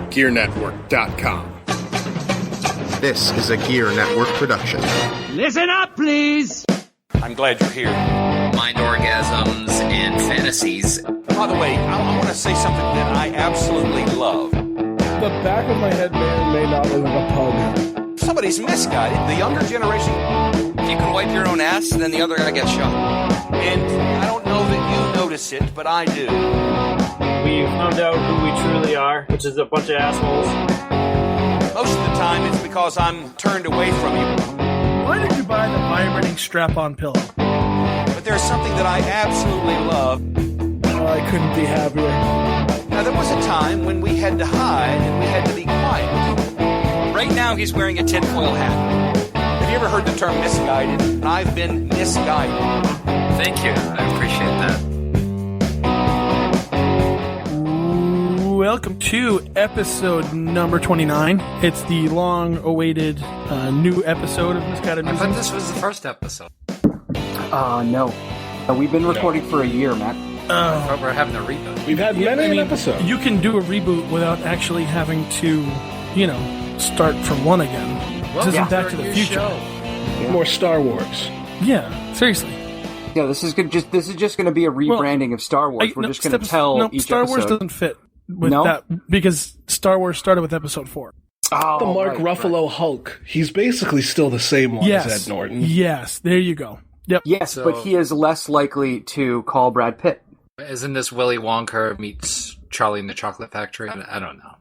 GearNetwork.com. This is a Gear Network production. Listen up, please! I'm glad you're here. Mind orgasms and fantasies. By the way, I want to say something that I absolutely love. The back of my head may not look like a pug. Somebody's misguided. The younger generation. If you can wipe your own ass, then the other guy gets shot. And I don't know that you notice it, but I do. We found out who we truly are, which is a bunch of assholes. Most of the time, it's because I'm turned away from you. Why did you buy the vibrating strap-on pillow? But there's something that I absolutely love. Oh, I couldn't be happier. Now, there was a time when we had to hide and we had to be quiet. Right now, he's wearing a tinfoil hat. Have you ever heard the term misguided? I've been misguided. Thank you. I appreciate that. Welcome to episode number 29. It's the long-awaited new episode of Misguided Musings. I thought this was the first episode. No. We've been recording for a year, Matt. I thought we were having a reboot. We've had many episodes. You can do a reboot without actually having to, start from one again. This isn't Back to the Future. Yeah. More Star Wars. Yeah, seriously. Yeah, this is just going to be a rebranding of Star Wars. We're just going to tell each Star Wars episode. doesn't fit with that because Star Wars started with episode 4. The Mark Ruffalo Hulk. He's basically still the same one as Ed Norton. Yes, there you go. Yep. Yes, but he is less likely to call Brad Pitt. Isn't this Willy Wonka meets Charlie and the Chocolate Factory? I don't know.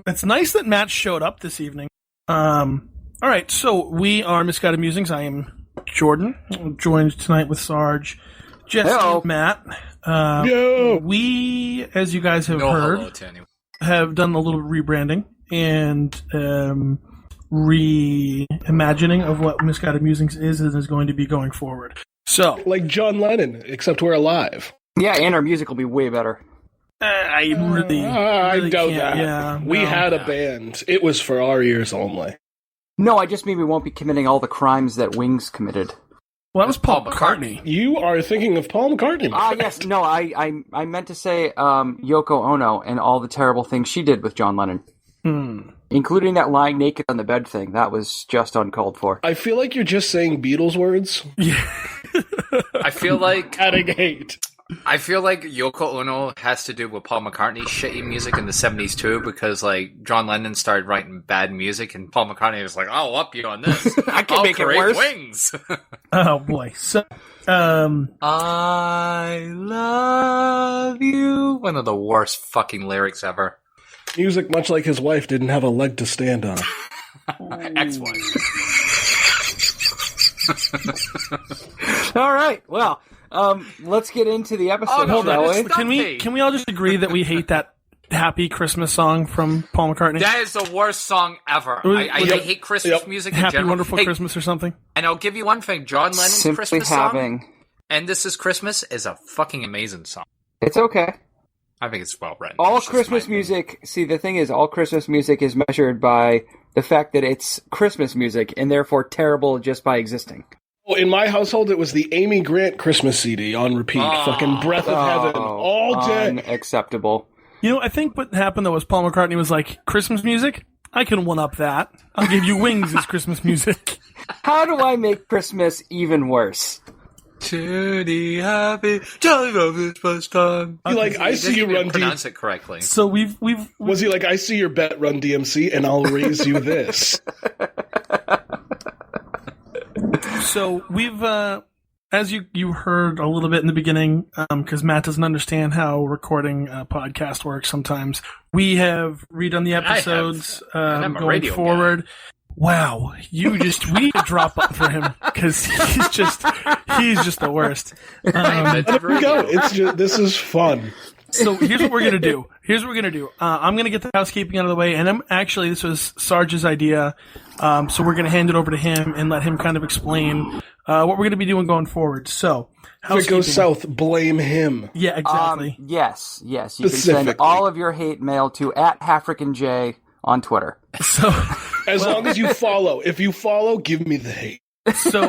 It's nice that Matt showed up this evening. All right, so we are Misguided Musings. I am Jordan, joined tonight with Sarge, Jesse, and Matt. We, as you guys have heard, have done a little rebranding and reimagining of what Misguided Musings is and is going to be going forward. So, like John Lennon, except we're alive. Yeah, and our music will be way better. I really doubt can't. that. Yeah, we had a band. It was for our ears only. No, I just mean we won't be committing all the crimes that Wings committed. Well, that was Paul McCartney. You are thinking of Paul McCartney. Yes. No, I meant to say Yoko Ono and all the terrible things she did with John Lennon. Including that lying naked on the bed thing. That was just uncalled for. I feel like you're just saying Beatles words. Yeah. I feel like adding hate. I feel like Yoko Ono has to do with Paul McCartney's shitty music in the 70s too, because like John Lennon started writing bad music and Paul McCartney was like, I'll up you on this. I can make it worse. Wings. Oh boy. So I love you. One of the worst fucking lyrics ever. Music, much like his wife, didn't have a leg to stand on. Ex-wife. All right. Well, let's get into the episode. Hold on. Can we all just agree that we hate that Happy Christmas song from Paul McCartney? That is the worst song ever. I hate Christmas music in Happy general. Wonderful Christmas or something. And I'll give you one thing. John Lennon's Simply Christmas song, And This Is Christmas, is a fucking amazing song. It's okay. I think it's well written. All Christmas music, see, the thing is, all Christmas music is measured by the fact that it's Christmas music, and therefore terrible just by existing. Well, in my household, it was the Amy Grant Christmas CD on repeat. Fucking Breath of Heaven all day. Unacceptable. I think what happened, though, was Paul McCartney was like, Christmas music? I can one-up that. I'll give you Wings as Christmas music. How do I make Christmas even worse? To the happy time of Christmas time. I see you run pronounce it correctly. So we've was he like, I see your bet, Run DMC, and I'll raise you this. So we've, as you heard a little bit in the beginning, because Matt doesn't understand how recording a podcast works sometimes, we have redone the episodes going forward. Guy. Wow, we need to drop up for him because he's just the worst. There we go. This is fun. So here's what we're gonna do. I'm gonna get the housekeeping out of the way, and this was Sarge's idea. So we're gonna hand it over to him and let him kind of explain what we're gonna be doing going forward. So if it goes south, blame him. Yeah, exactly. Yes. You can send all of your hate mail to @HafricanJ on Twitter. So as long as you follow. If you follow, give me the hate. So,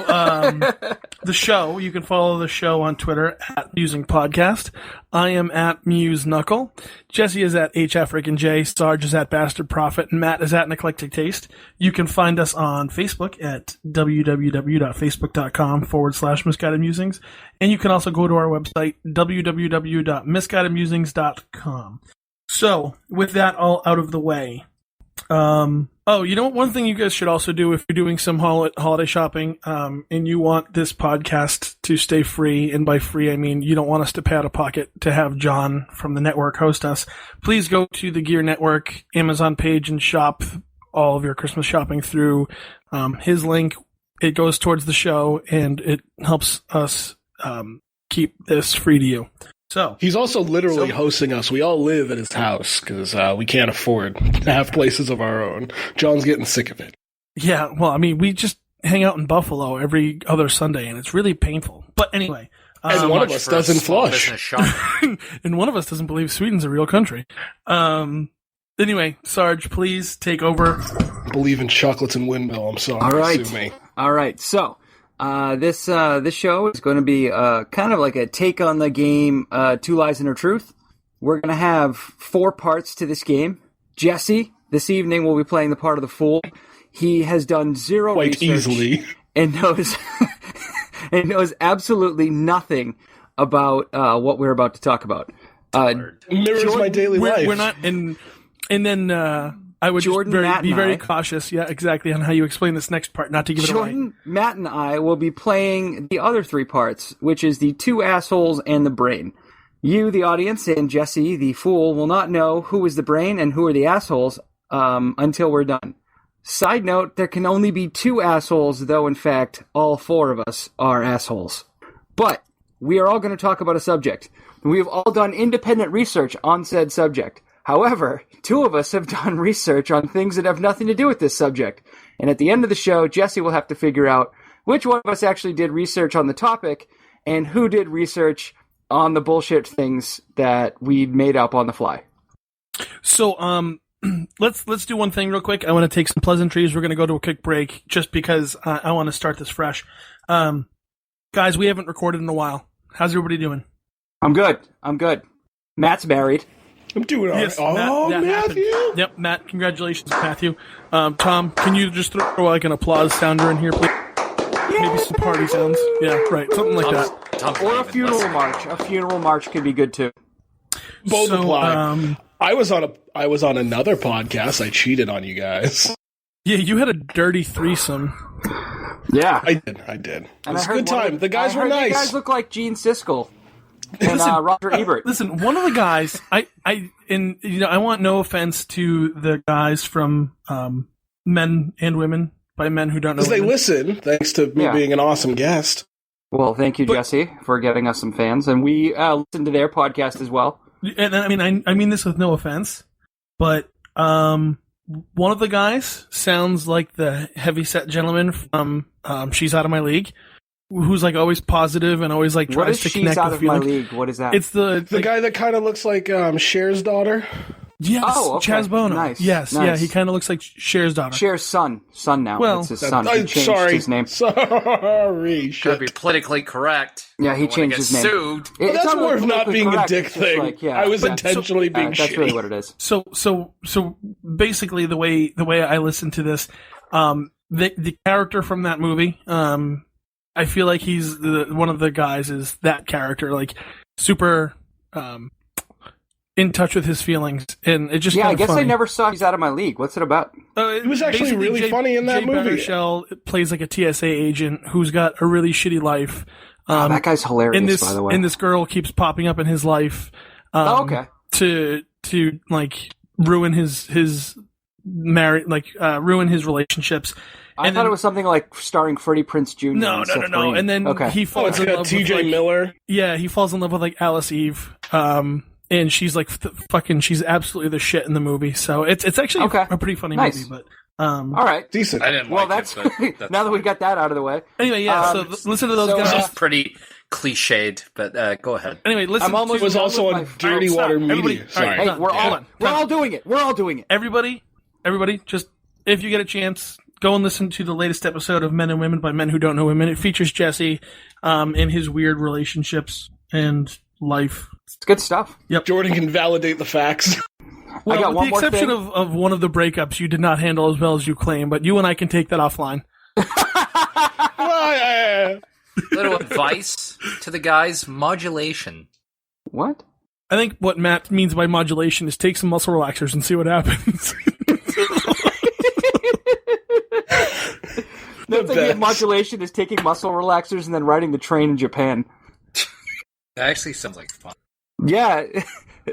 the show, you can follow the show on Twitter at Musing Podcast. I am at Muse Knuckle. Jesse is at HFrickinJ. Sarge is at Bastard Prophet. And Matt is at An Eclectic Taste. You can find us on Facebook at www.facebook.com/Misguided Musings. And you can also go to our website, www.misguidedmusings.com. So, with that all out of the way, one thing you guys should also do if you're doing some holiday shopping, and you want this podcast to stay free, and by free I mean you don't want us to pay out of pocket to have John from the network host us, please go to the Gear Network Amazon page and shop all of your Christmas shopping through his link. It goes towards the show, and it helps us keep this free to you. So he's also literally hosting us. We all live at his house because we can't afford to have places of our own. John's getting sick of it. Yeah, well, I mean, we just hang out in Buffalo every other Sunday, and it's really painful. But anyway, and one of us doesn't flush, and one of us doesn't believe Sweden's a real country. Anyway, Sarge, please take over. Believe in chocolates and windmill. I'm sorry. All right. So. This show is going to be kind of like a take on the game Two Lies and a Truth. We're going to have 4 parts to this game. Jesse, this evening, will be playing the part of the Fool. He has done zero quite research easily and knows and knows absolutely nothing about what we're about to talk about. Mirrors my daily life. We're not in, and then. I would be very cautious, yeah, exactly, on how you explain this next part, not to give it away. Matt, and I will be playing the other 3 parts, which is the 2 assholes and the brain. You, the audience, and Jesse, the fool, will not know who is the brain and who are the assholes until we're done. Side note, there can only be 2 assholes, though, in fact, all 4 of us are assholes. But we are all going to talk about a subject. We have all done independent research on said subject. However, 2 of us have done research on things that have nothing to do with this subject. And at the end of the show, Jesse will have to figure out which one of us actually did research on the topic and who did research on the bullshit things that we made up on the fly. So, let's do one thing real quick. I want to take some pleasantries. We're going to go to a quick break just because I want to start this fresh. Guys, we haven't recorded in a while. How's everybody doing? I'm good. Matt's married. I'm doing all right. Yes, Oh, Matthew! Happened. Yep, Matt, congratulations, Matthew. Tom, can you just throw like an applause sounder in here, please? Maybe some party sounds. Yeah, right, something like that. Or a funeral march. A funeral march could be good, too. Both apply. I was on another podcast. I cheated on you guys. Yeah, you had a dirty threesome. Yeah. I did. It was a good time. The guys were nice. The guys look like Gene Siskel. And Roger Ebert. Listen, one of the guys, I want no offense to the guys from Men and Women, by men who don't know. Because they listen, thanks to me being an awesome guest. Well, thank you, Jesse, for getting us some fans, and we listen to their podcast as well. And I mean this with no offense, but one of the guys sounds like the heavyset gentleman from She's Out of My League. Who's like always positive and always like tries to connect with feelings. My league? What is that? It's the guy that kind of looks like Cher's daughter. Yes, okay. Chaz Bono. Nice. Yes, nice. Yeah, he kind of looks like Cher's daughter. Cher's son now. Well, it's his son. I'm sorry. His name. Sorry, Gotta be politically correct. Yeah, he changed his name. Sued. That's more of not being a dick thing. Like, I was intentionally being shitty. That's really what it is. So basically, the way I listen to this, the character from that movie, I feel like he's one of the guys is that character, like super in touch with his feelings, and it just I guess funny. I never saw He's Out of My League. What's it about? It was actually really funny in that movie. Baruchel plays like a TSA agent who's got a really shitty life. That guy's hilarious, by the way. And this girl keeps popping up in his life. Okay. To like ruin his marriage, like ruin his relationships. I thought it was something like starring Freddie Prinze Jr. No. And then he falls in love with TJ Miller. Yeah, he falls in love with like Alice Eve. And she's like she's absolutely the shit in the movie. So it's actually a pretty funny movie. But all right, decent. I didn't that's now that we got that out of the way. Anyway, so listen to those guys. It's pretty cliched, but go ahead. Anyway, listen. Was also on Dirty Water Media. Sorry, hey, we're all doing it. We're all doing it. Everybody, just if you get a chance, go and listen to the latest episode of Men and Women by Men Who Don't Know Women. It features Jesse and his weird relationships and life. It's good stuff. Yep. Jordan can validate the facts. Well, I got with one the more exception thing. of one of the breakups you did not handle as well as you claim, but you and I can take that offline. Little advice to the guys: modulation. What? I think what Matt means by modulation is take some muscle relaxers and see what happens. That's like modulation is taking muscle relaxers and then riding the train in Japan. That actually sounds like fun. Yeah,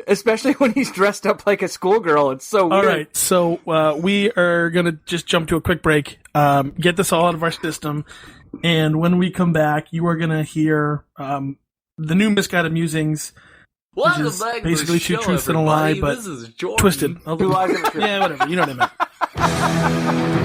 especially when he's dressed up like a schoolgirl. It's so weird. All right, so we are going to just jump to a quick break, get this all out of our system, and when we come back, you are going to hear the new Misguided Musings, which is basically two truths and a lie, but twisted. Two lies and a truth. Yeah, whatever. You know what I meant.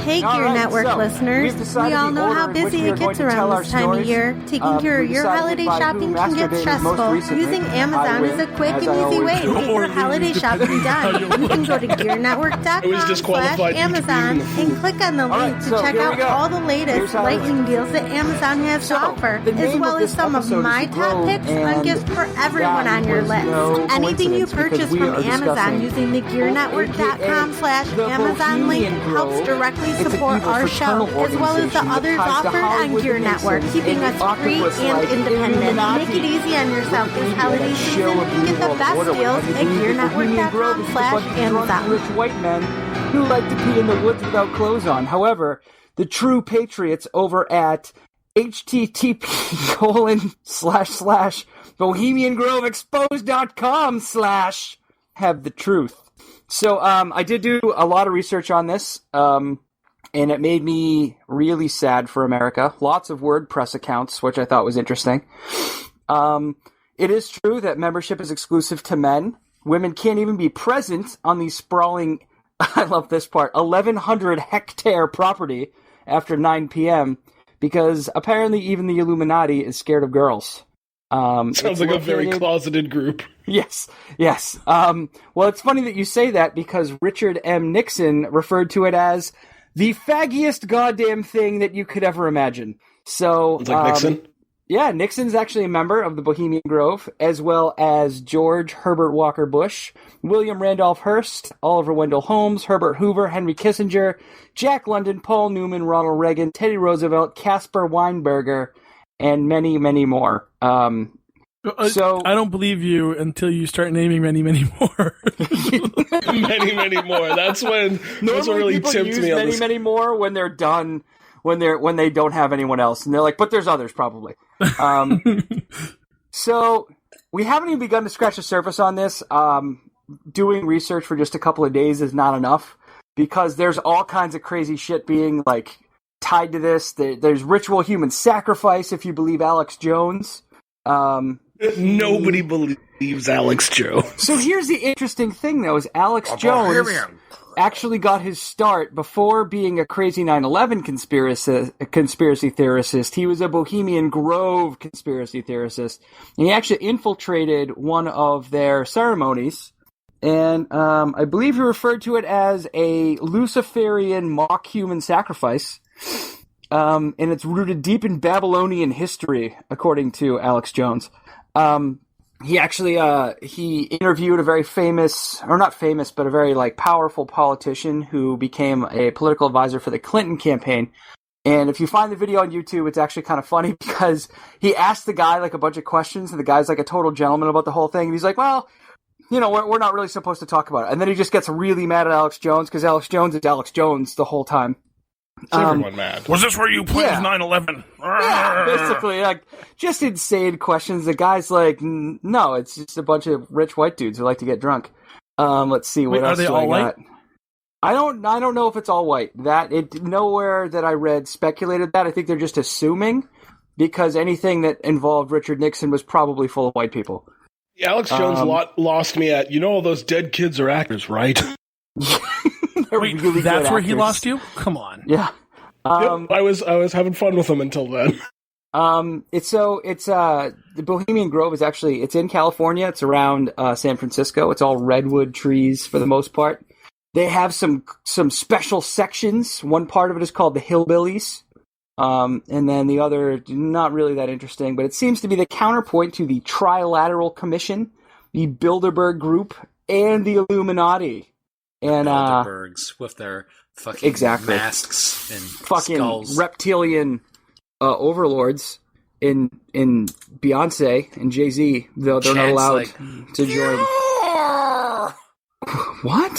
Hey, Gear Network listeners. We all know how busy it gets around this time of year. Taking care of your holiday shopping can get stressful. Using Amazon is a quick and easy way to get your holiday shopping done. You can go to gearnetwork.com/Amazon and click on the link to check out all the latest lightning deals that Amazon has to offer, as well as some of my top picks on gifts for everyone on your list. Anything you purchase from Amazon using the gearnetwork.com/Amazon link helps directly support our show, as well as the others offered on Gear Network, keeping us free and independent. Make it easy on yourself this holiday season and get the best deals at gearnetwork.com/Amazon. Rich white men who like to be in the woods without clothes on. However, the true patriots over at http://bohemiangroveexposed.com/ have the truth. So I did do a lot of research on this, and it made me really sad for America. Lots of WordPress accounts, which I thought was interesting. It is true that membership is exclusive to men. Women can't even be present on the sprawling, I love this part, 1,100 hectare property after 9 p.m. because apparently even the Illuminati is scared of girls. Sounds like a very closeted group. Yes. Well, it's funny that you say that because Richard M. Nixon referred to it as the faggiest goddamn thing that you could ever imagine. So, it's like Nixon? Yeah, Nixon's actually a member of the Bohemian Grove, as well as George Herbert Walker Bush, William Randolph Hearst, Oliver Wendell Holmes, Herbert Hoover, Henry Kissinger, Jack London, Paul Newman, Ronald Reagan, Teddy Roosevelt, Caspar Weinberger, and many, many more. So I don't believe you until you start naming many, many more. many, many more. That's what really tipped me on this. Many more when they're done, when they don't have anyone else, and they're like, but there's others probably. So we haven't even begun to scratch the surface on this. Doing research for just a couple of days is not enough because there's all kinds of crazy shit being like tied to this. There's ritual human sacrifice if you believe Alex Jones. Nobody believes Alex Jones. So here's the interesting thing, though, is Alex Jones actually got his start before being a crazy 9/11 conspiracy theorist. He was a Bohemian Grove conspiracy theorist. And he actually infiltrated one of their ceremonies, and I believe he referred to it as a Luciferian mock human sacrifice. And it's rooted deep in Babylonian history, according to Alex Jones. He actually, he interviewed a very famous, or not famous, but a very, powerful politician who became a political advisor for the Clinton campaign. And if you find the video on YouTube, it's actually kind of funny because he asked the guy, a bunch of questions, and the guy's a total gentleman about the whole thing. And he's like, well, we're not really supposed to talk about it. And then he just gets really mad at Alex Jones because Alex Jones is Alex Jones the whole time. Everyone mad. Was this where you played 9/11? Yeah, basically, just insane questions. The guy's like, no, it's just a bunch of rich white dudes who like to get drunk. Let's see, what else are they do all I white? got? I don't know if it's all white. Nowhere that I read speculated that. I think they're just assuming because anything that involved Richard Nixon was probably full of white people. Alex Jones lost me at, all those dead kids are actors, right? Wait, really that's where he actors. lost you? Come on. Yeah. Yep, I was having fun with him until then. It's the Bohemian Grove is actually, it's in California. It's around San Francisco. It's all redwood trees for the most part. They have some special sections. One part of it is called the Hillbillies. And then the other, not really that interesting, but it seems to be the counterpoint to the Trilateral Commission, the Bilderberg Group, and the Illuminati. And Bilderbergs with their fucking masks and fucking skulls. Reptilian overlords in Beyonce and Jay-Z, though they're not allowed to join. What?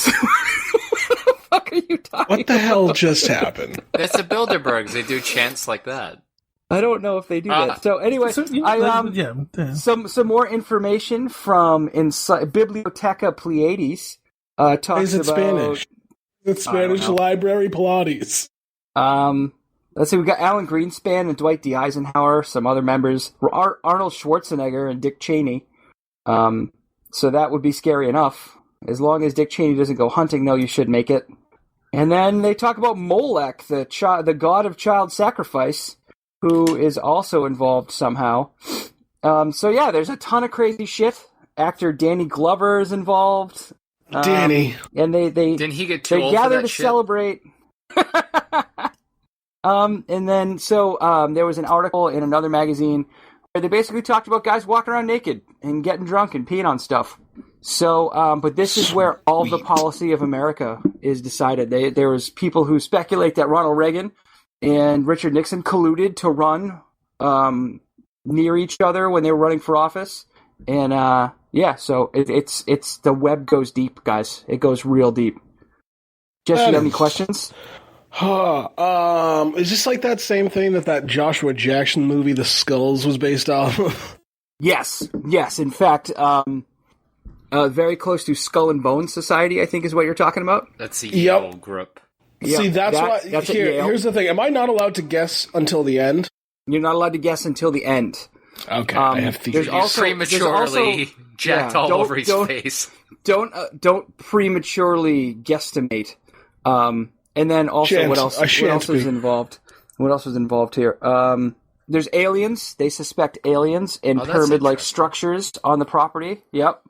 What the fuck are you talking What the hell just happened? That's the Bilderbergs. They do chants like that. I don't know if they do that. So anyway, some more information from Biblioteca Pleiades. Talks Is it about Spanish? It's Spanish Library Pilates. Let's see. We got Alan Greenspan and Dwight D. Eisenhower. Some other members: Arnold Schwarzenegger and Dick Cheney. So that would be scary enough. As long as Dick Cheney doesn't go hunting, though, you should make it. And then they talk about Molech, the god of child sacrifice, who is also involved somehow. So yeah, there's a ton of crazy shit. Actor Danny Glover is involved. Danny. And they Didn't he get too they old gather for that to shit? celebrate. And then there was an article in another magazine where they basically talked about guys walking around naked and getting drunk and peeing on stuff. So, but this is where all the policy of America is decided. There was people who speculate that Ronald Reagan and Richard Nixon colluded to run near each other when they were running for office. And so it's the web goes deep, guys. It goes real deep. Jesse, you have any questions? Is this like that same thing that Joshua Jackson movie, The Skulls, was based off of? Yes. In fact, very close to Skull and Bones Society, I think is what you're talking about. That's the Yale group. Yep. See, that's why. Here's the thing. Am I not allowed to guess until the end? You're not allowed to guess until the end. Okay, I have theories. Prematurely jacked all over his face. Don't prematurely guesstimate. And then also, what else is involved? What else was involved here? There's aliens. They suspect aliens in pyramid-like structures on the property. Yep.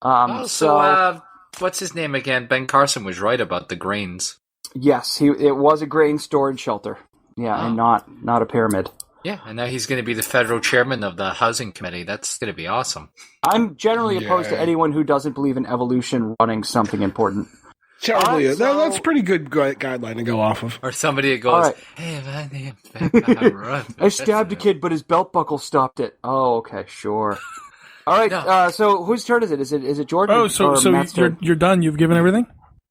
What's his name again? Ben Carson was right about the grains. Yes, it was a grain storage shelter. Yeah, and not a pyramid. Yeah, and now he's going to be the federal chairman of the housing committee. That's going to be awesome. I'm generally opposed to anyone who doesn't believe in evolution running something important. Terribly. That's a pretty good guideline to go off of. Or somebody that goes, hey, my name's I stabbed a kid, but his belt buckle stopped it. Oh, okay, sure. All right, no. So whose turn is it? Is it Jordan? Oh, so you're done? You've given everything?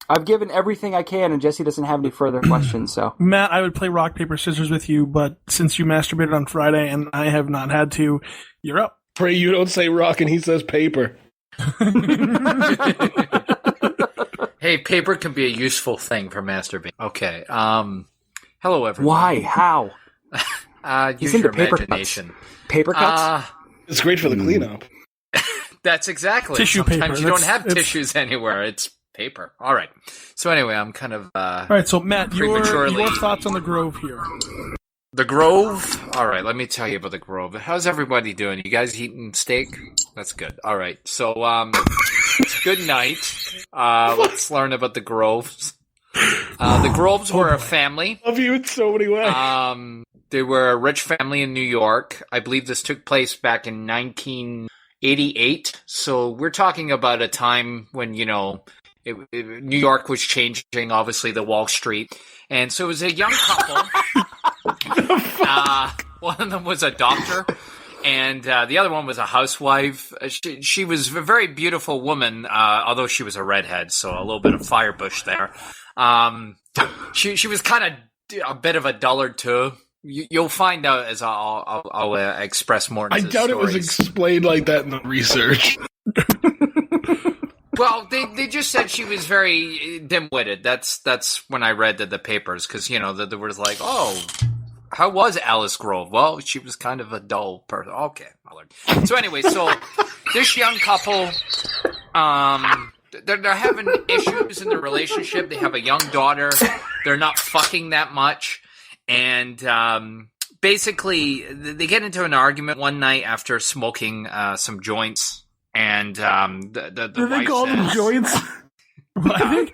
I've given everything I can, and Jesse doesn't have any further questions. So, Matt, I would play rock, paper, scissors with you, but since you masturbated on Friday and I have not had to, you're up. Pray you don't say rock and he says paper. Hey, paper can be a useful thing for masturbating. Okay. Hello, everyone. Why? How? Use your imagination. Cuts. Paper cuts? It's great for the cleanup. That's exactly. Tissue Sometimes paper. you don't have tissues anywhere. It's paper. All right. So anyway, I'm kind of all right, so Matt, your thoughts on the Grove here. The Grove? All right, let me tell you about the Grove. How's everybody doing? You guys eating steak? That's good. All right. So it's good night. Let's learn about the Groves. The Groves were a family. Love you in so many ways. They were a rich family in New York. I believe this took place back in 1988. So we're talking about a time when, New York was changing, obviously, the Wall Street. And so it was a young couple. One of them was a doctor, and the other one was a housewife. She was a very beautiful woman, although she was a redhead, so a little bit of firebush there. She was kind of a bit of a dullard, too. You'll find out as I'll express more into I doubt stories. It was explained like that in the research. Well, they just said she was very dim-witted. That's when I read the papers, because, there was like, how was Alice Grove? Well, she was kind of a dull person. Okay, I learned. So anyway, this young couple, they're having issues in their relationship. They have a young daughter. They're not fucking that much. And basically, they get into an argument one night after smoking some joints. And the do they call them joints? Well, I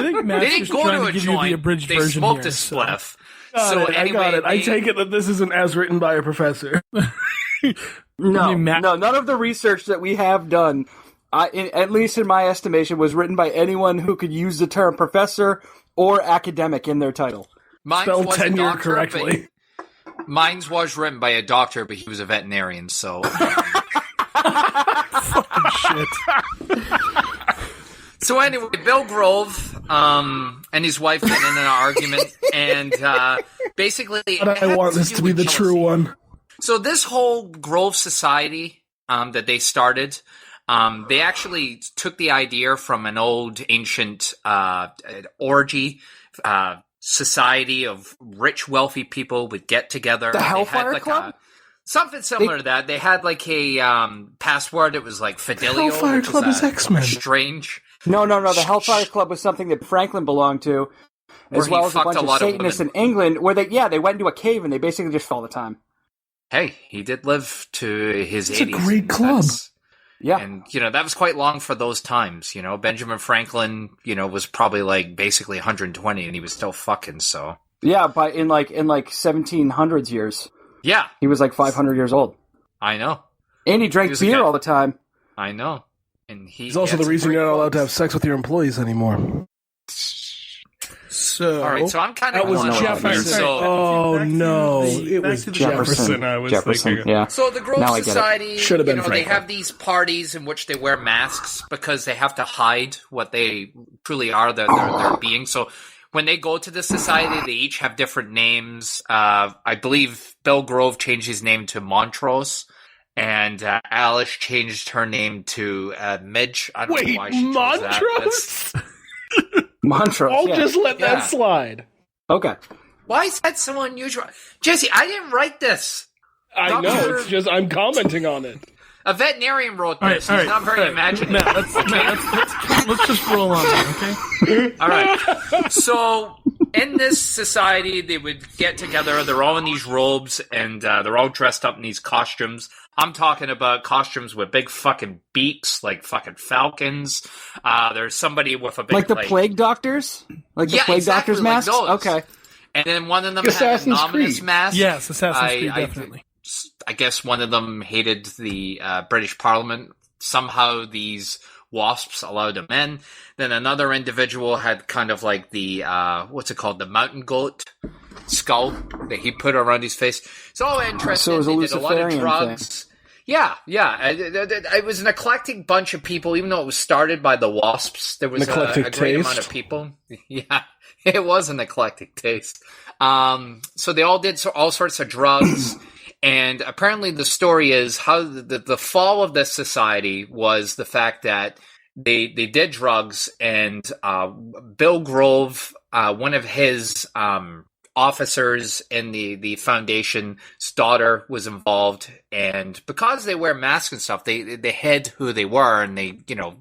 think Matt's They didn't just go trying to to a give you the joint. abridged They version smoked here, a spliff. I got it. I take it that this isn't as written by a professor. No, none of the research that we have done, at least in my estimation, was written by anyone who could use the term professor or academic in their title. Spell tenure correctly. Mine was written by a doctor, but he was a veterinarian, so... Fucking shit. So anyway, Bill Grove and his wife get in an argument, and basically... But I want this to be the true one. So this whole Grove Society that they started, they actually took the idea from an old ancient orgy society of rich, wealthy people would get together. The Hellfire Club? Something similar to that. They had like a password. It was like Fidelio. Hellfire Club is X-Men. Strange. No. The Hellfire Club was something that Franklin belonged to, as well as a bunch of Satanists in England, where they went into a cave and they basically just fell all the time. Hey, he did live to his 80s. It's a great club. Yeah. And, that was quite long for those times. Benjamin Franklin, was probably like basically 120 and he was still fucking, so. Yeah, but in 1700s years. Yeah. He was like 500 years old. I know. And he drank beer all the time. I know. And he's also the reason you're not allowed to have sex with your employees anymore. So, all right, so I'm kind of that was Jefferson. So, no, it was Jefferson. I was thinking. Yeah. So the Grove Society, should have been. They have these parties in which they wear masks because they have to hide what they truly are, their being. So when they go to the society, they each have different names. I believe Bill Grove changed his name to Montrose, and Alice changed her name to Midge. I don't know why she chose Montrose? that. Montrose. I'll just let that slide. Okay. Why is that so unusual? Jesse, I didn't write this. I know, it's just I'm commenting on it. A veterinarian wrote this. He's not very imaginative. Let's just roll on it, okay? All right. So, in this society, they would get together. They're all in these robes, and they're all dressed up in these costumes. I'm talking about costumes with big fucking beaks, like fucking falcons. There's somebody with a big... Like the plague doctors? Like the plague doctors' masks? Okay. And then one of them had an ominous mask. Yes, Assassin's Creed, definitely. I guess one of them hated the British Parliament. Somehow these wasps allowed him in. Then another individual had kind of like the, what's it called? The mountain goat skull that he put around his face. It's all interesting. So it was a they did a lot of Luciferian drugs. Thing. Yeah. It was an eclectic bunch of people, even though it was started by the wasps. There was a great amount of people. Yeah, it was an eclectic taste. So they all did all sorts of drugs. And apparently the story is how the fall of this society was the fact that they did drugs, and Bill Grove, one of his officers in the foundation's daughter was involved, and because they wear masks and stuff, they hid who they were, and they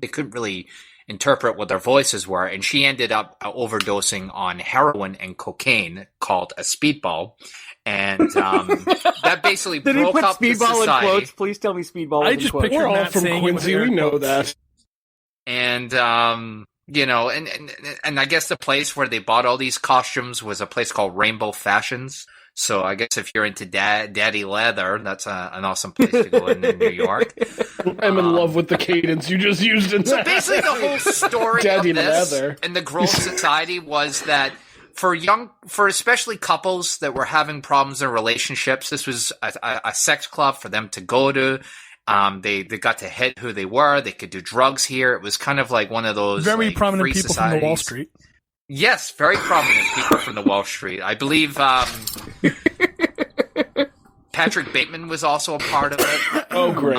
couldn't really interpret what their voices were, and she ended up overdosing on heroin and cocaine called a speedball. And that basically Did broke up the society. Did he put speedball in quotes? Please tell me speedball I in just quotes. pictured We're all Matt from saying Quincy. We know that. And and I guess the place where they bought all these costumes was a place called Rainbow Fashions. So I guess if you're into daddy leather, that's an awesome place to go in New York. I'm in love with the cadence you just used in that. So basically the whole story daddy of this leather. and the Grove Society was that for especially couples that were having problems in relationships, this was a sex club for them to go to. They got to hit who they were. They could do drugs here. It was kind of like one of those very prominent free people societies. from the Wall Street. Yes, very prominent people from the Wall Street. I believe Patrick Bateman was also a part of it. Oh, great.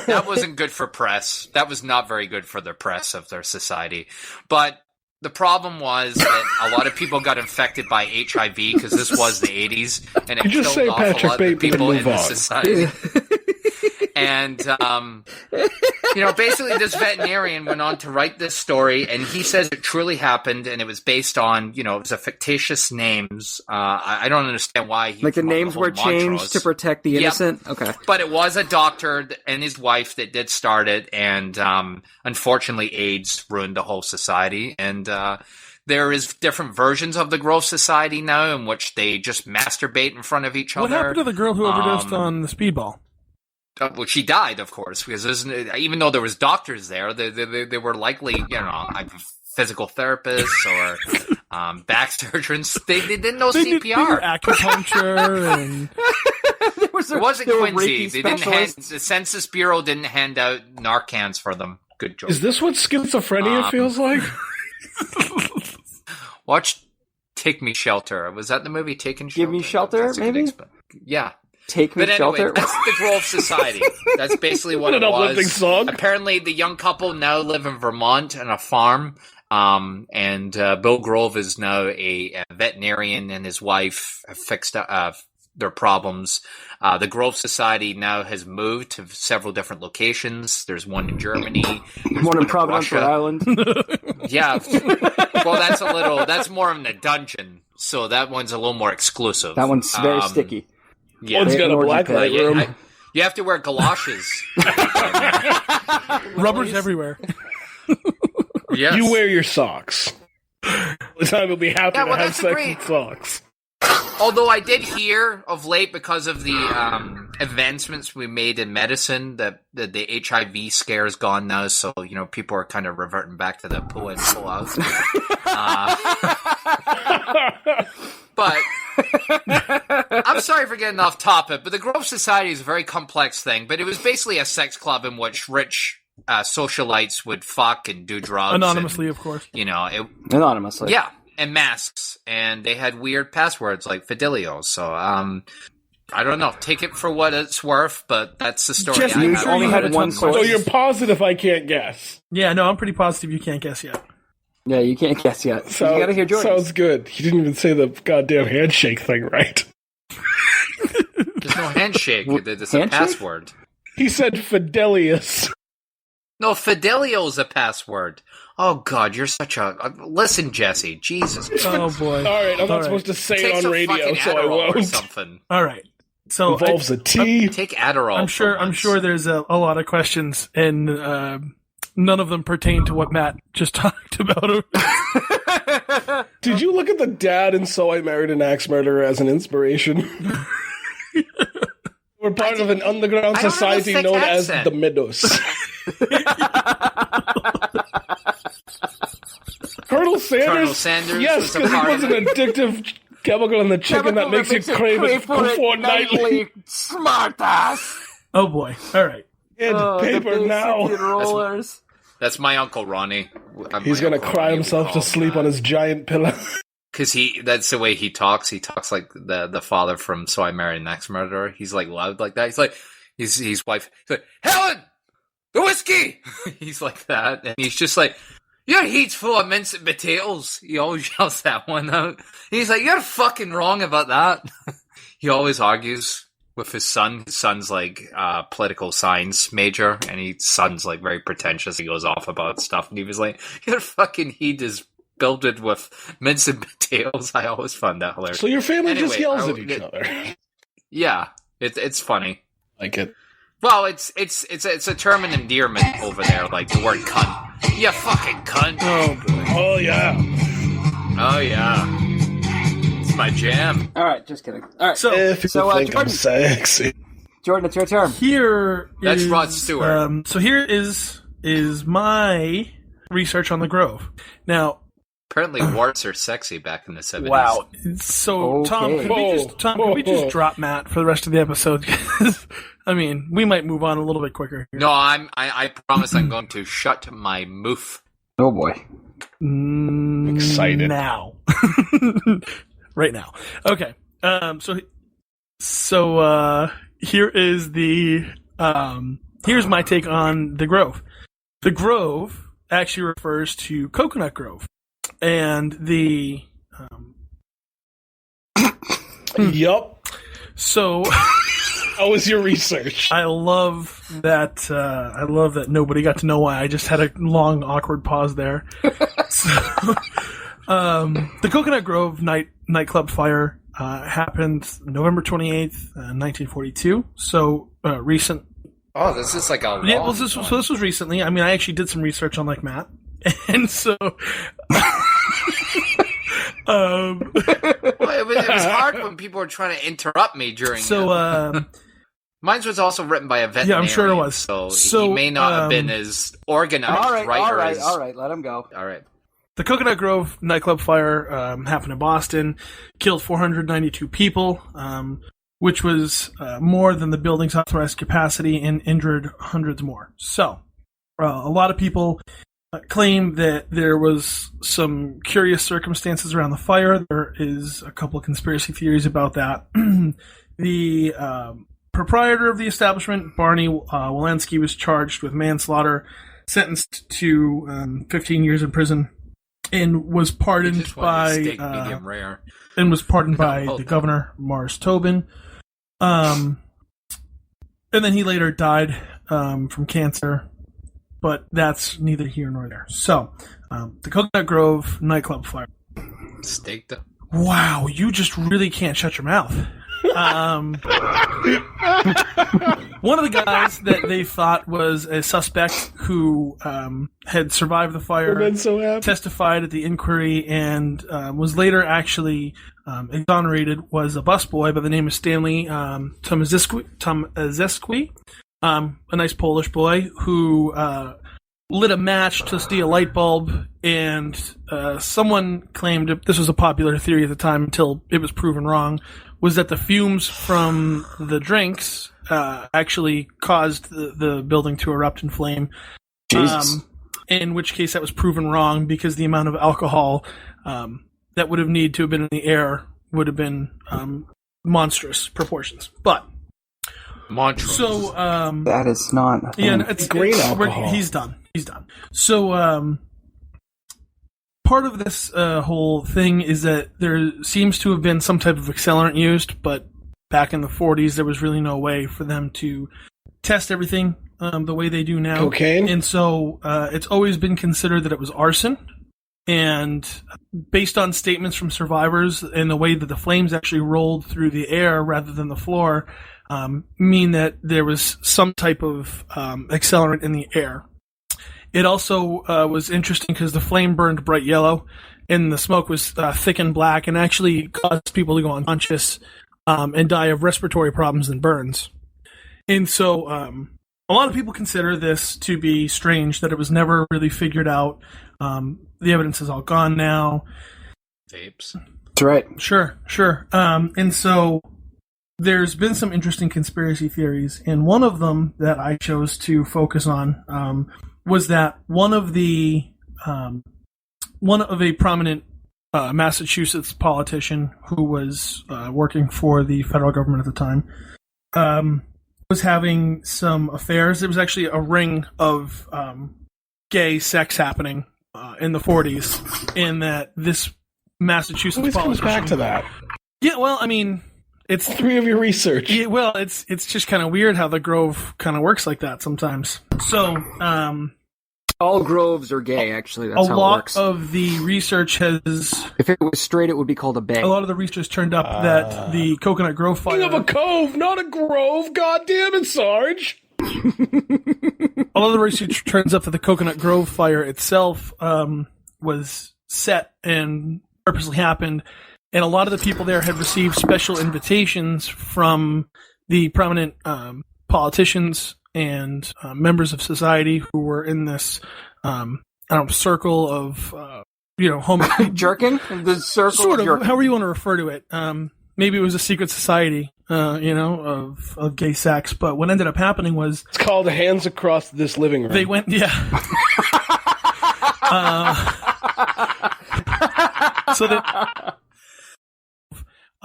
That wasn't good for press. That was not very good for the press of their society. But the problem was that a lot of people got infected by HIV because this was the 80s, and it killed off a lot of the people in the society. And, basically this veterinarian went on to write this story, and he says it truly happened, and it was based on, it was a fictitious names. I don't understand why. Like the names were changed to protect the innocent? Yep. Okay. But it was a doctor and his wife that did start it, and unfortunately AIDS ruined the whole society, and there is different versions of the Grove Society now in which they just masturbate in front of each other. What happened to the girl who overdosed on the speedball? Well, she died, of course, because even though there was doctors there, they were likely, physical therapists or back surgeons. They didn't know CPR. They knew acupuncture and... It wasn't Quincy. The Census Bureau didn't hand out Narcans for them. Good job. Is this what schizophrenia feels like? Watch Take Me Shelter. Was that the movie Taking Shelter? Give Me Shelter, maybe? Yeah. Take Me Shelter? Anyway, that's the Grove Society. That's basically what it was. Song. Apparently, the young couple now live in Vermont on a farm. And Bill Grove is now a veterinarian, and his wife have fixed their problems. The Grove Society now has moved to several different locations. There's one in Germany. There's one in Providence, Rhode Island. Yeah. Well, that's more in the dungeon. So that one's a little more exclusive. That one's very sticky. Yeah. One's got a black light room. You have to wear galoshes. Rubbers everywhere. Yes. You wear your socks. The time will be happy to have sex with socks. Although I did hear of late, because of the advancements we made in medicine, that the HIV scare is gone now, so people are kind of reverting back to the pull in, pull out. But I'm sorry for getting off topic, but the Grove Society is a very complex thing. But it was basically a sex club in which rich socialites would fuck and do drugs anonymously, of course. Anonymously, yeah. And masks, and they had weird passwords like Fidelio. So, I don't know. Take it for what it's worth, but that's the story. Jesse, you only had one source. So you're positive I can't guess? Yeah, no, I'm pretty positive you can't guess yet. Yeah, you can't guess yet. So you gotta hear Jordan. Sounds good. He didn't even say the goddamn handshake thing right. There's no handshake. It's a password. He said Fidelius. No, Fidelio's a password. Oh, God, you're such a... Listen, Jesse. Jesus. Oh, boy. All right, I'm not supposed to say it on radio, so I won't. Or something. All right. So involves a T. Take Adderall. I'm sure there's a lot of questions, and none of them pertain to what Matt just talked about. Did you look at the dad in So I Married an Axe Murderer as an inspiration? We're part of an underground society known as the Meadows. Colonel Sanders? Yes, because he was an addictive chemical in the chicken that makes you crave it fortnightly. Smart ass. Oh boy! All right. Paper now. That's my Uncle Ronnie. He's gonna cry himself to sleep on his giant pillow. Because that's the way he talks. He talks like the father from So I Married an Axe Murderer. He's like loud like that. He's like his wife. He's like, Helen, the whiskey. He's like that, and he's just like, your heat's full of minced potatoes. He always yells that one out. He's like, you're fucking wrong about that. He always argues with his son. His son's like political science major, and his son's like very pretentious. He goes off about stuff, and he was like, your fucking heat is builded with minced potatoes. I always found that hilarious. So your family just yells at each other. Yeah, it's funny. Like it. Well, it's a term of endearment over there, like the word cunt. You fucking cunt. Oh boy. Oh yeah. Oh yeah. It's my jam. All right, just kidding. All right. So think Jordan, I'm sexy. Jordan, it's your turn. That's Rod Stewart. So here is my research on the Grove. Now, apparently warts are sexy back in the 70s. Wow. So, okay. Tom, could we just drop Matt for the rest of the episode? I mean, we might move on a little bit quicker. No, I promise I'm going to shut my moof. Oh boy. Excited. Now. Right now. Okay. So here is here's my take on the Grove. The Grove actually refers to Coconut Grove. And the Yup. So How was your research? I love that. I love that nobody got to know why. I just had a long, awkward pause there. So, the Coconut Grove nightclub fire happened November 28th, 1942. So recent. Oh, this is like a long yeah. Well, this was recently. I mean, I actually did some research on like Matt, and so. Well, it was hard when people were trying to interrupt me during. So, mine was also written by a veterinarian. Yeah, I'm sure it was. So he may not have been as organized. All right. Let him go. All right. The Coconut Grove nightclub fire happened in Boston, killed 492 people, which was more than the building's authorized capacity, and injured hundreds more. So, a lot of people claim that there was some curious circumstances around the fire. There is a couple of conspiracy theories about that. The proprietor of the establishment, Barney Walensky, was charged with manslaughter, sentenced to 15 years in prison, and was pardoned by medium rare. And was pardoned by the governor, Morris Tobin. And then he later died from cancer. But that's neither here nor there. So, the Coconut Grove nightclub fire. Staked up. Wow, you just really can't shut your mouth. One of the guys that they thought was a suspect who had survived the fire testified at the inquiry and was later actually exonerated was a busboy by the name of Stanley Tomaszewski. A nice Polish boy who lit a match to steal a light bulb, and someone claimed, this was a popular theory at the time until it was proven wrong, was that the fumes from the drinks actually caused the building to erupt in flame. Jesus. In which case that was proven wrong because the amount of alcohol that would have needed to have been in the air would have been monstrous proportions. But so that is not it's green alcohol. He's done. So part of this whole thing is that there seems to have been some type of accelerant used, but back in the 40s there was really no way for them to test everything the way they do now. Cocaine? And so it's always been considered that it was arson. And based on statements from survivors and the way that the flames actually rolled through the air rather than the floor, mean that there was some type of accelerant in the air. It also was interesting because the flame burned bright yellow and the smoke was thick and black and actually caused people to go unconscious and die of respiratory problems and burns. And so a lot of people consider this to be strange, that it was never really figured out. The evidence is all gone now. Tapes. That's right. Sure. And so there's been some interesting conspiracy theories, and one of them that I chose to focus on was that one of a prominent Massachusetts politician who was working for the federal government at the time was having some affairs. There was actually a ring of gay sex happening in the 40s, and that this Massachusetts always politician comes back to that. Yeah, well, I mean, it's three of your research. Yeah, well, it's just kind of weird how the Grove kind of works like that sometimes. So, all groves are gay. Actually, that's how it works. A lot of the research has. If it was straight, it would be called a bay. A lot of the research turned up that the Coconut Grove fire. King of a cove, not a grove. God damn it, Sarge. A lot of the research turns up that the Coconut Grove fire itself was set and purposely happened, and a lot of the people there had received special invitations from the prominent politicians and members of society who were in this circle of home jerking, the circle sort of jerking. However you want to refer to it. Maybe it was a secret society, of gay sex. But what ended up happening was it's called Hands Across This Living Room. They went, so that,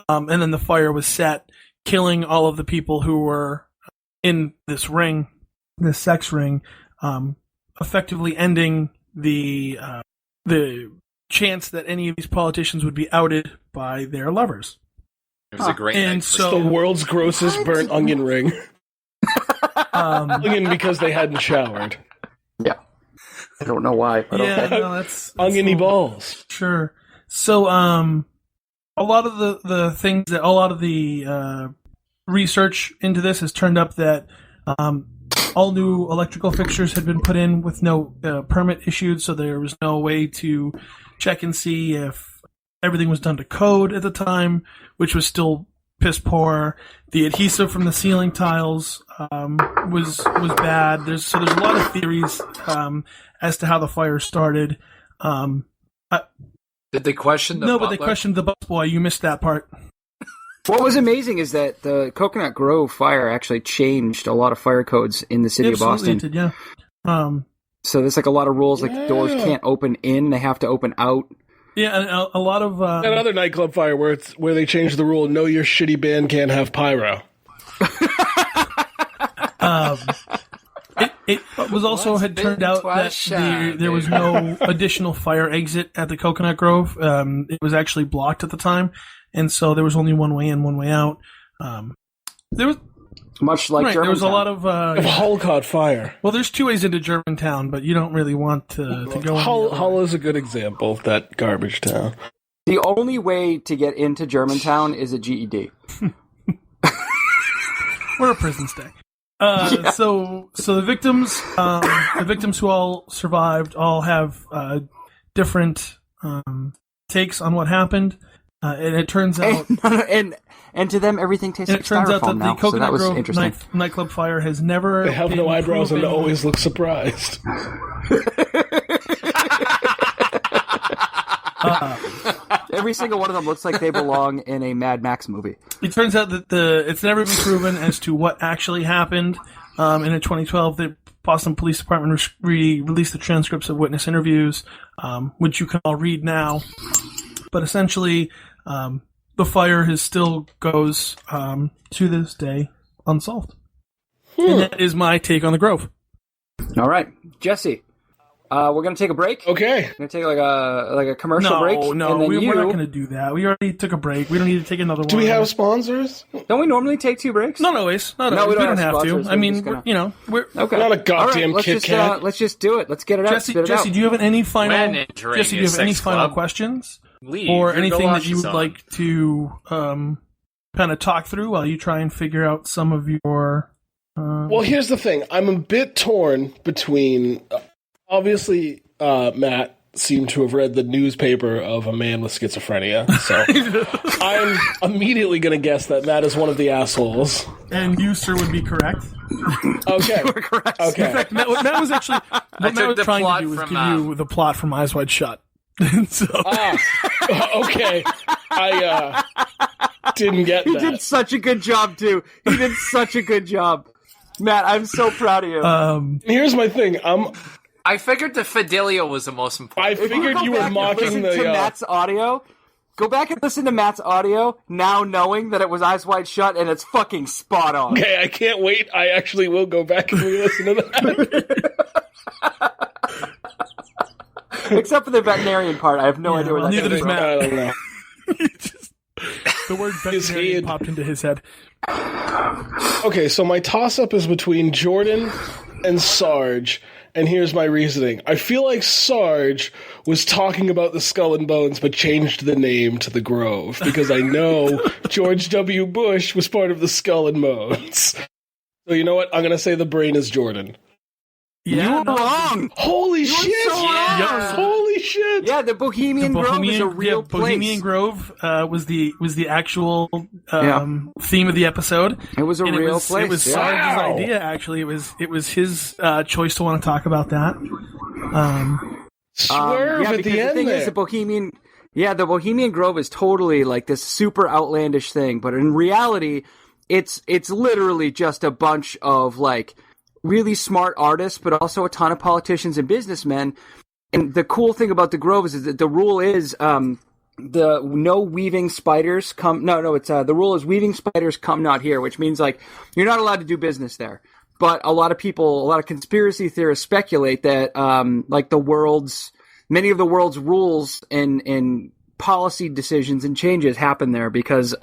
and then the fire was set, killing all of the people who were in this ring, this sex ring, effectively ending the chance that any of these politicians would be outed by their lovers. It was a great night. It's the world's grossest burnt onion ring. Onion because they hadn't showered. Yeah. I don't know why. But that's oniony balls. Sure. So, a lot of the research into this has turned up that all new electrical fixtures had been put in with no permit issued, so there was no way to check and see if everything was done to code at the time, which was still piss poor. The adhesive from the ceiling tiles was bad. There's a lot of theories as to how the fire started. Did they question the No, butler? but they questioned the busboy. You missed that part. What was amazing is that the Coconut Grove fire actually changed a lot of fire codes in the city of Boston. It did, yeah. So there's like a lot of rules, like the doors can't open in; they have to open out. Yeah, and a lot of another nightclub fire where they changed the rule: no, your shitty band can't have pyro. It was also had turned out that there was no additional fire exit at the Coconut Grove. It was actually blocked at the time, and so there was only one way in, one way out. There was much like Germantown. There was a lot of Hull caught fire. Well, there's two ways into Germantown, but you don't really want to go. Hull is a good example of that garbage town. The only way to get into Germantown is a GED. Or a prison stay. So the victims who all survived all have different takes on what happened, and it turns out, and to them everything tastes like styrofoam. It turns out that now, the Coconut Grove nightclub fire has never. They have no eyebrows and always look surprised. Every single one of them looks like they belong in a Mad Max movie. It turns out that it's never been proven as to what actually happened. And in 2012, the Boston Police Department released the transcripts of witness interviews, which you can all read now. But essentially, the fire still goes to this day unsolved. And that is my take on the Grove. All right, Jesse. We're going to take a break. Okay. We're going to take like a commercial break. No, we're not going to do that. We already took a break. We don't need to take another one. Do we have sponsors? Don't we normally take 2 breaks? Not always. We don't have to. I mean, we're okay. Not a goddamn Kit Kat. Let's just do it. Let's get it out. Jesse, do you have any final questions? Or anything that you would like to kind of talk through while you try and figure out some of your... Well, here's the thing. I'm a bit torn between... Obviously, Matt seemed to have read the newspaper of a man with schizophrenia, so I'm immediately going to guess that Matt is one of the assholes. And you, sir, would be correct. Okay. You were correct. Okay. In fact, Matt was actually... What Matt was trying to do was give you the plot from Eyes Wide Shut. Okay. I didn't get that. He did such a good job, too. He did such a good job. Matt, I'm so proud of you. Here's my thing. I figured the Fidelio was the most important. I figured you were mocking the... Matt's audio. Go back and listen to Matt's audio, now knowing that it was Eyes Wide Shut, and it's fucking spot on. Okay, I can't wait. I actually will go back and re-listen to that. Except for the veterinarian part. I have no idea where that neither does Matt. I don't know. The word veterinarian popped into his head. Okay, so my toss-up is between Jordan and Sarge, and here's my reasoning. I feel like Sarge was talking about the Skull and Bones, but changed the name to the Grove, because I know George W. Bush was part of the Skull and Bones. So you know what? I'm going to say the brain is Jordan. Yeah, you were wrong. Holy shit! So wrong. Holy shit! Yeah, the Bohemian Grove is a real place. Bohemian Grove was the actual theme of the episode. It was a real place. It was Sarge's idea. Actually, it was his choice to want to talk about that. Swerve at the end. The thing is, the Bohemian Grove is totally like this super outlandish thing, but in reality, it's literally just a bunch of like really smart artists, but also a ton of politicians and businessmen. And the cool thing about the Grove is that the rule is the weaving spiders come. The rule is weaving spiders come not here, which means like you're not allowed to do business there. But a lot of conspiracy theorists speculate that like many of the world's rules and policy decisions and changes happen there because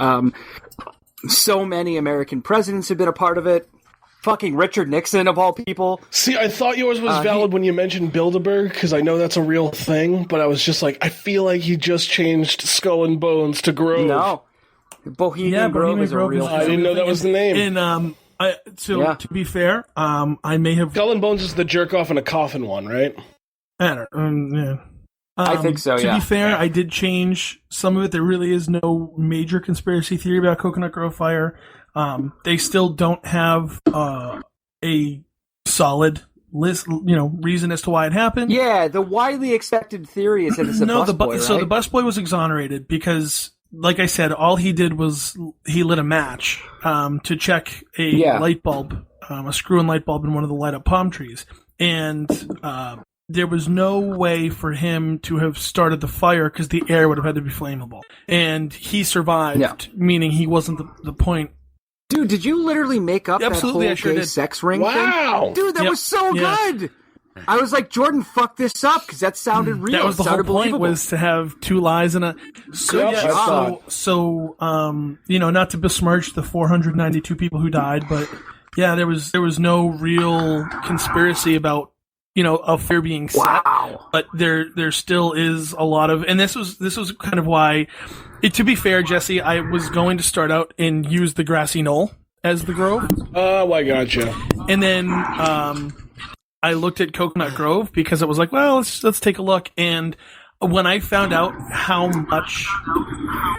so many American presidents have been a part of it. Fucking Richard Nixon, of all people. See, I thought yours was valid when you mentioned Bilderberg, because I know that's a real thing, but I was just like, I feel like he just changed Skull and Bones to Grove. No. Bohemian Grove is a real thing. I didn't know that was the name. And, to be fair, I may have... Skull and Bones is the jerk-off in a coffin one, right? Yeah. I think so, To be fair, I did change some of it. There really is no major conspiracy theory about Coconut Grove fire. They still don't have a solid list, reason as to why it happened. Yeah, the widely accepted theory is that it's a busboy, right? So the busboy was exonerated because, like I said, all he did was he lit a match to check a light bulb, a screw-in light bulb in one of the light-up palm trees, and there was no way for him to have started the fire because the air would have had to be flammable, and he survived, meaning he wasn't the point. Dude, did you literally make up that whole gay sex ring thing? Wow! Dude, that was so good! I was like, Jordan, fuck this up, because that sounded real. That was the whole point, was to have two lies and a... not to besmirch the 492 people who died, but yeah, there was no real conspiracy about, a fire being set. Wow. But there still is a lot of... And this was kind of why... to be fair, Jesse, I was going to start out and use the grassy knoll as the grove. Oh, I gotcha. And then I looked at Coconut Grove because it was like, well, let's take a look. And when I found out how much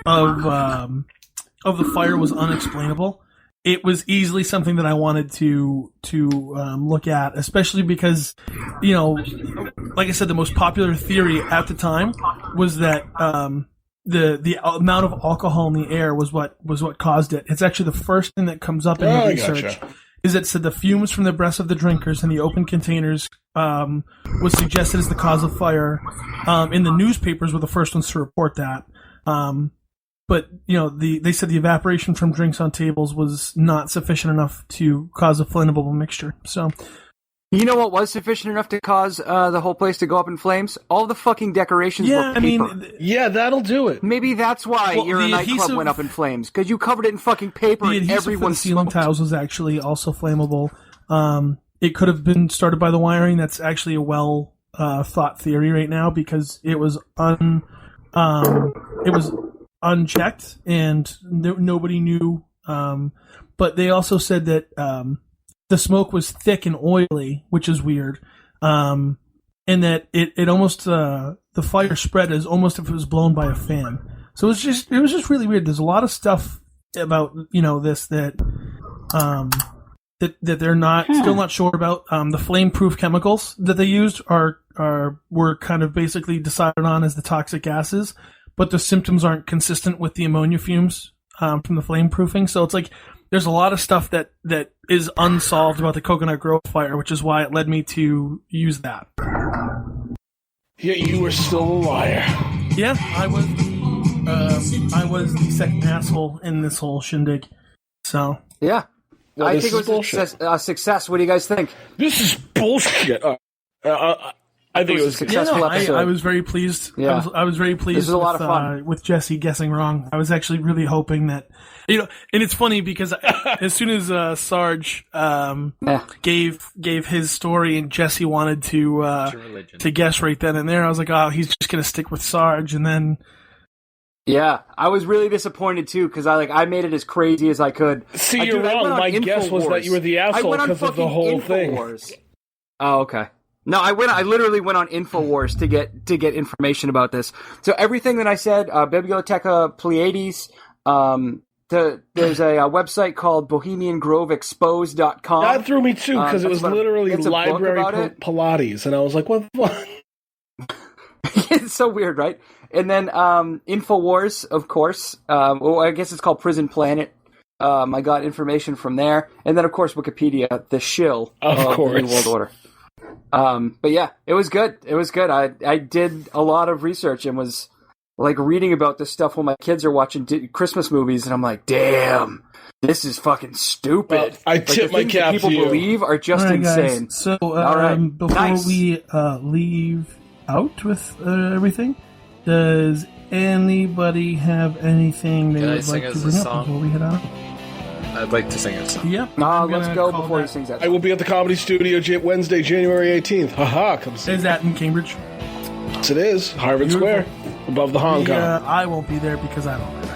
of the fire was unexplainable, it was easily something that I wanted to look at, especially because, like I said, the most popular theory at the time was that the amount of alcohol in the air was what caused it. It's actually the first thing that comes up in the research. Gotcha. Is it said the fumes from the breaths of the drinkers in the open containers was suggested as the cause of fire. In the newspapers were the first ones to report that. But they said the evaporation from drinks on tables was not sufficient enough to cause a flammable mixture. So, you know what was sufficient enough to cause the whole place to go up in flames? All the fucking decorations were paper. That'll do it. Maybe that's why your nightclub went up in flames, because you covered it in fucking paper and everyone the ceiling tiles was actually also flammable. It could have been started by the wiring. That's actually a well thought theory right now because it was unchecked and nobody knew. But they also said that the smoke was thick and oily, which is weird, and that it almost the fire spread as almost if it was blown by a fan. So it was just really weird. There's a lot of stuff about this that they're still not sure about. The flame-proof chemicals that they used were kind of basically decided on as the toxic gases, but the symptoms aren't consistent with the ammonia fumes from the flame proofing. So it's like there's a lot of stuff that is unsolved about the Coconut Grove fire, which is why it led me to use that. Yet you were still a liar. Yeah, I was the second asshole in this whole shindig. So yeah, well, I think it was a success. What do you guys think? This is bullshit. I think it was a successful episode. I was very pleased. Yeah. I was very pleased. This was a lot of fun with Jesse guessing wrong. I was actually really hoping that, and it's funny because as soon as Sarge gave his story and Jesse wanted to guess right then and there, I was like, oh, he's just gonna stick with Sarge, and then. Yeah, I was really disappointed too because I made it as crazy as I could. See, you're wrong. My guess was that you were the asshole because of the whole thing. Oh, okay. No, I literally went on InfoWars to get information about this. So everything that I said, Bibliotheca Pleiades, there's a website called BohemianGroveExposed.com. That threw me too because it was literally library Pilates, and I was like, what the fuck? It's so weird, right? And then InfoWars, of course. I guess it's called Prison Planet. I got information from there, and then of course Wikipedia, the shill of the New World Order. But yeah, it was good. It was good. I did a lot of research and was reading about this stuff when my kids are watching Christmas movies, and I'm like, damn, this is fucking stupid. I tip my cap to you. People believe are just insane. Guys. So before we leave out with everything, does Anybody have anything they would like to bring up song? before we head out? I'd like to sing a song. Yep. Let's go before he sings that. I will be at the Comedy Studio Wednesday, January 18th. Haha, come see. Is that in Cambridge? Yes, it is. Harvard Square, above the Hong Kong. I won't be there because I don't live there.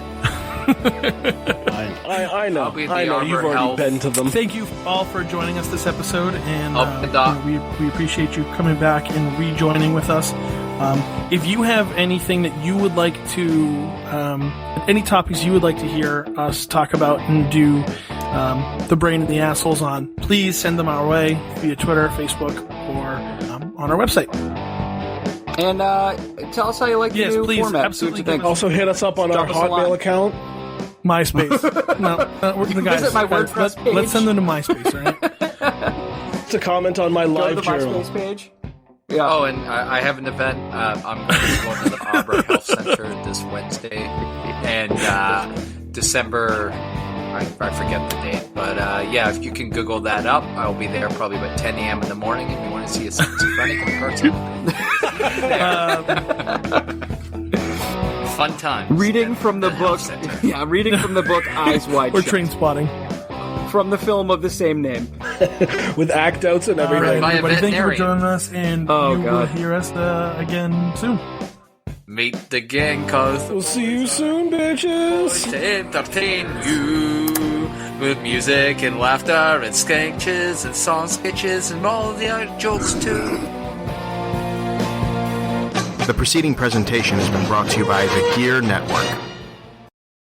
I know. I'll be at the I know. Arbor You've already Health. been to them. Thank you all for joining us this episode, and Doc. we appreciate you coming back and rejoining with us. If you have anything that you would like to, any topics you would like to hear us talk about and do the brain and the assholes on, please send them our way via Twitter, Facebook, or on our website. And tell us how you like the new format. Absolutely. Also, hit us up on our Hotmail account. MySpace. No, the guys. Visit my WordPress page. Let's send them to MySpace, all right? It's a comment on my Go to live the journal. MySpace page. Yeah. Oh, and I have an event. I'm going to be going to the Arbor Health Center this Wednesday, and December. I forget the date, but yeah, if you can Google that up, I'll be there probably about 10 a.m. in the morning. If you want to see a schizophrenic in person. Fun time. Reading from the book. Yeah, reading from the book Eyes Wide Or Shut. Train Spotting. From the film of the same name. With act outs and everything. My Everybody, thank you for veterinarian. joining us, and you will hear us again soon. Meet the gang, cause We'll see you soon, bitches. to entertain you with music and laughter and sketches and song sketches and all the other jokes too. The preceding presentation has been brought to you by the Gear Network.